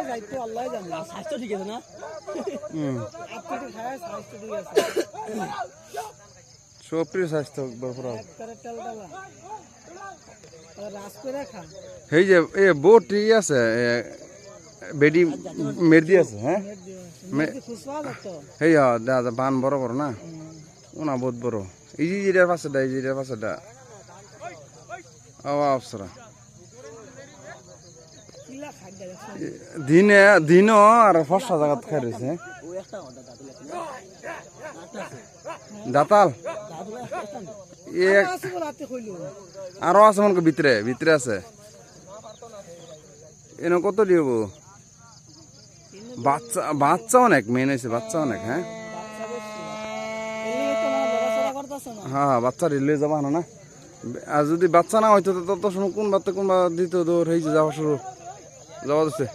যাইতো আল্লাহ জানে স্বাস্থ্য ঠিক আছে না আপনি খায় স্বাস্থ্য ঠিক আছে সবটির স্বাস্থ্য বরফরা করে তেলডালা রাস করে খা এই যে এ বটি আছে বেডি মেরদি আছে হ্যাঁ খুশবা তো এই দাদা বান বড় বড় না ওনা বহুত বড় এই যে যেটার পাশেটা এই যেটার পাশেটা অপসরা দিনে দিনও আর ফর্সা জায়গাত খাই রয়েছে দাতাল আরো আছে মনে ভিতরে ভিতরে আছে এনে কত দিব বাচ্চা বাচ্চা অনেক মেন হয়েছে বাচ্চা অনেক হ্যাঁ হ্যাঁ বাচ্চা রিলে যাবা না আর যদি বাচ্চা না হইতো তত সময় কোন বাচ্চা কোন দিত দৌড় হয়েছে যাওয়া শুরু যাওয়া দিচ্ছে